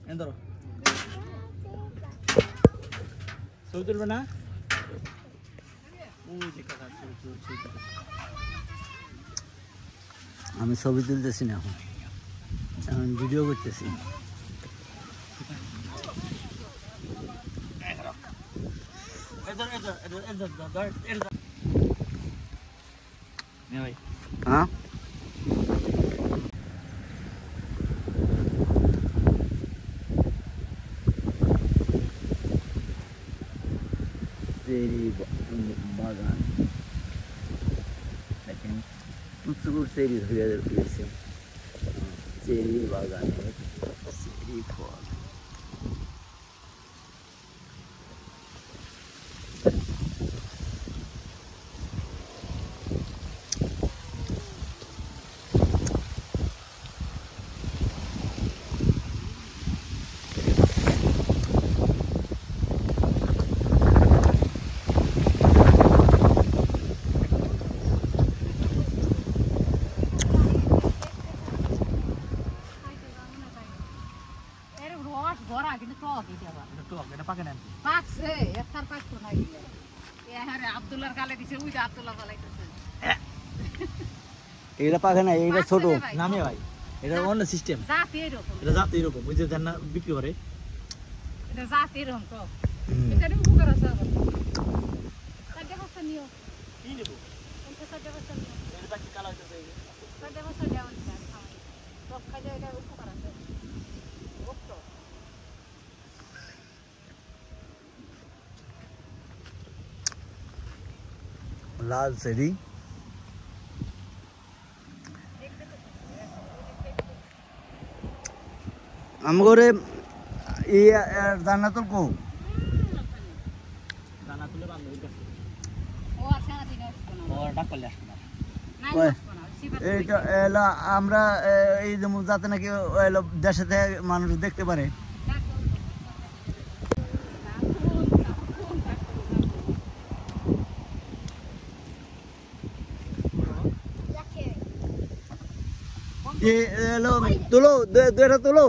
Endoro. Sautul bana. আমি ছবি তুলতেছি না এখন ভিডিও করতেছি হ্যাঁ বাগান দেখেন প্রচুর চেরি ধরে রয়েছে চেরি বাগানে চেরি ফল ছোট নামে ভাই এটা অন্য সিস্টেম এটা জাত এরকম ওই যে জান্না বিক্রি করে এটা জাত এরকম তো এটা নিয়ে উপকার আছে সাজা বস্তা নিও কি নেব কোনটা সাজা বস্তা নিও এর বাকি কালা হইছে সাজা বস্তা দেওয়া আছে সব খাজা এটা উপকার আছে ওতো লাল চেরি আমগরে এই জান্নাতুল কো জান্নাতুলে বান্ধবী কাছে ও আচ্ছা দিন ও ডাক করলে আসবে না এইটা এলা আমরা এই যে যাতে নাকি দেশে থেকে মানুষ দেখতে পারে তুলো দুইটা তুলো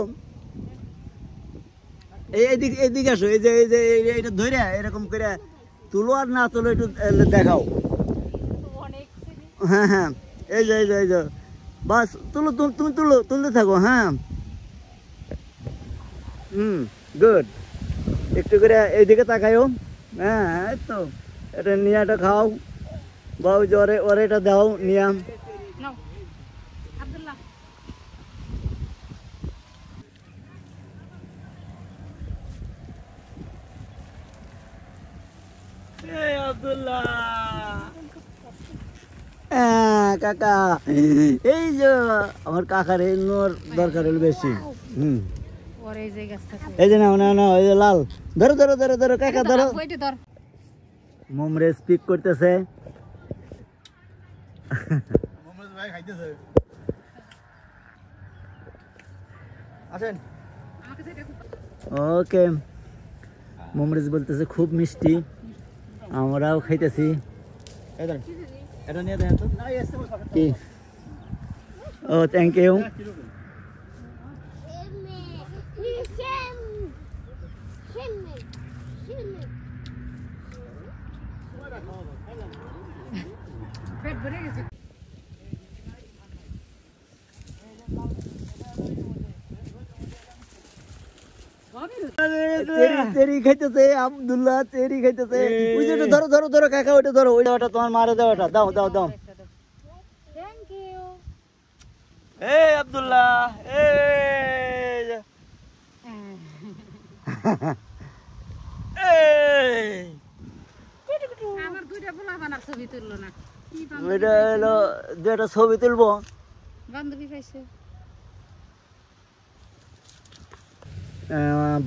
এইদিকে আসো এই যে এটা ধরে এরকম করে তুলো আর না তুলো একটু দেখাও হ্যাঁ হ্যাঁ এই যে বাস তুলো তুমি তুলতে থাকো হ্যাঁ গুড একটু করে এইদিকে তাকাইও হ্যাঁ এই তো এটা নিয়াটা খাও বা ওই যে ওরে এটা দাও নিয়া কাকা এই যে আমার কাকার দরকার হলো বেশি এই যে না ওই যে লাল ধরো কাকা ধরো মোমরে স্পিক করতেছে ওকে মোমরেজ বলতেছে খুব মিষ্টি আমরাও খাইতেছি এটা নিয়ে দেন তো কি ও থ্যাংক ইউ পেট ভরে গেছে চেরি খাইতেছে আব্দুল্লাহ চেরি খাইতেছে ওই যে ধরো কাকা ওইটা ধরো ওইটা তোমার মারে দাও ওটা দাও থ্যাংক ইউ এই আব্দুল্লাহ আমার দুইটা পোলা বানার ছবি তুললো না ওইটা হলো দুইটা ছবি তুলবো বান্ধবী পাইছে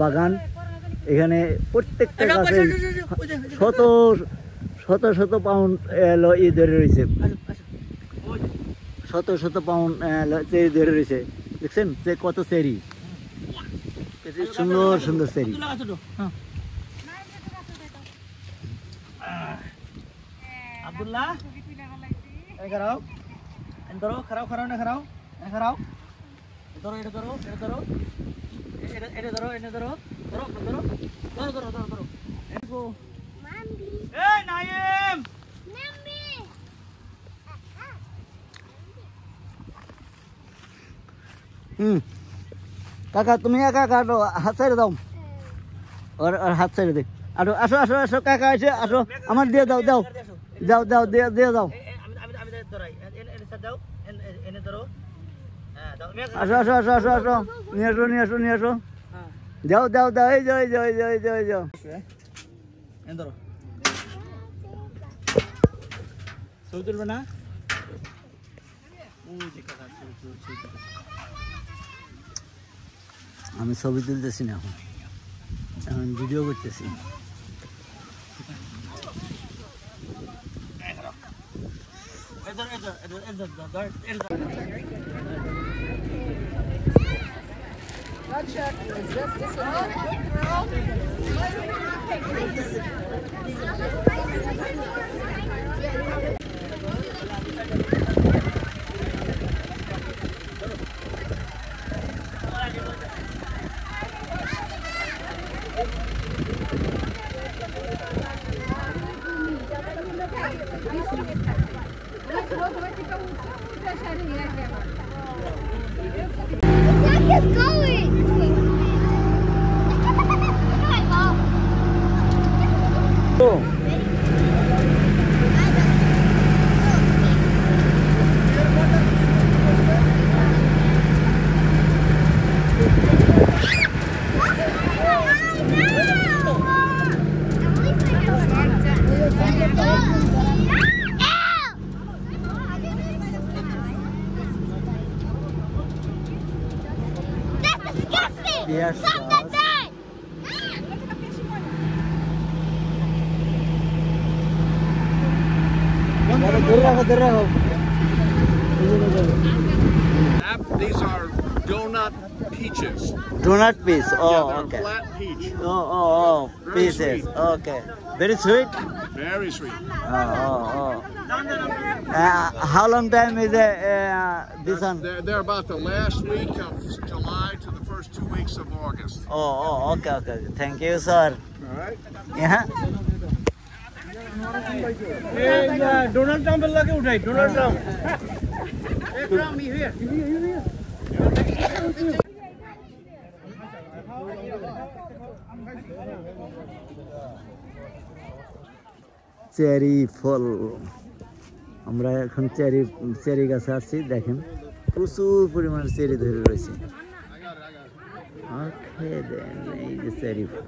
বাগান এখানে প্রত্যেকটা গাছে শত পাউন্ড ই ধরে রয়েছে শত পাউন্ড চেরি ধরে রয়েছে দেখছেন যে কত চেরি সুন্দর চেরি আব্দুল্লাহ এই খারাও এন ধরো খারাও খারাও না খারাও না খারাও ধরো এটা ধরো এটা ধরো এটা ধরো এটা ধরো ধরো ধরো ধরো ধরো ধরো ধরো এগো মাম্মি এই নাইম মাম্মি কাকা তুমি একা কাটো হাত ছেড়ে দাও और हाथ से दे आसो आसो आसो आसो काका आइसे आसो আমার দিয়ে দাও দাও দাও দাও দিয়ে দিয়ে দাও আমি ধরাই এনে দাও এনে ধরো হ্যাঁ দাও আসো আসো আসো আসো আসো নিয়ে আসো নিয়ে আসো নিয়ে আসো হ্যাঁ দাও দাও দাও এই যাও যাও যাও যাও যাও এনে ধরো ছবি তুলবে না ও যে কাকা আমি ছবি তুলতেছি না এখন ভিডিও করতেছি Yes, these are donut peaches. Donut piece. Oh, Yeah, they're okay. flat peach. Oh, Very pieces. sweet. Okay. Very sweet. Very sweet. Oh. How long time is this one? They're about the last week of July to the first 2 weeks of August. Oh, okay. Thank you, sir. All right. Yeah. Donald Trump lagi udah Donald Trump. Hey Trump, you here? Cherry ফল আমরা এখন cherry গাছে আসছি দেখেন প্রচুর পরিমাণে cherry ধরে রয়েছে এই যে চেরি ফল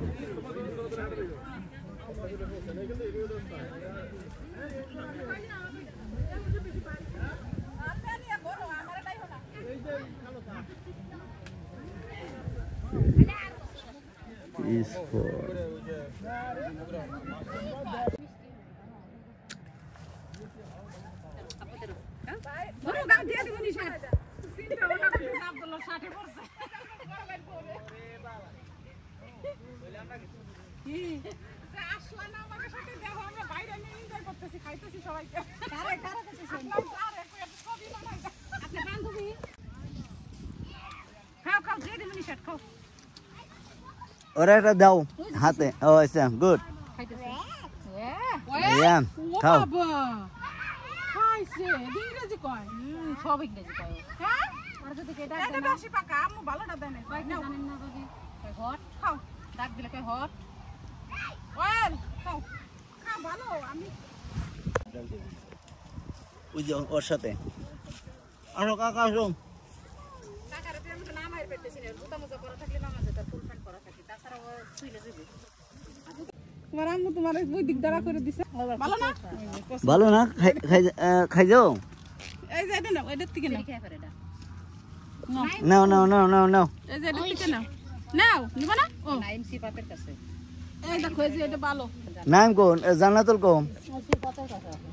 ওরা একটা দাও হাতে ও আচ্ছা গুড খাও সব ইংরেজি কয় হ্যাঁ আর যদি কেডা এটা বেশি পাকা আম্মু ভালোটা দেন কয় না জানেন না যদি হট খাও ডাক দিলে কয় হট ওয়েল খাও খা ভালো আমি ওই যে ওর সাথে আসো কাকা আসো কাকার আমি তো নামাই পেতেছি না জুতা মোজা পরা থাকলে নামাজ তার ফুল প্যান্ট পরা থাকে তাছাড়া ও শুইলে যাবে তোমার আম্মু তোমার ওই দিক দাঁড়া করে দিছে ভালো না খাই যাও এই যে এটা নাও এটা থেকে নাও নাও এই যে এটা থেকে নাও নিবা না ও নাইম সি পাপের কাছে এই দেখো এই যে এটা ভালো নাম কোন জান্নাতুল কোন সি পাপের কাছে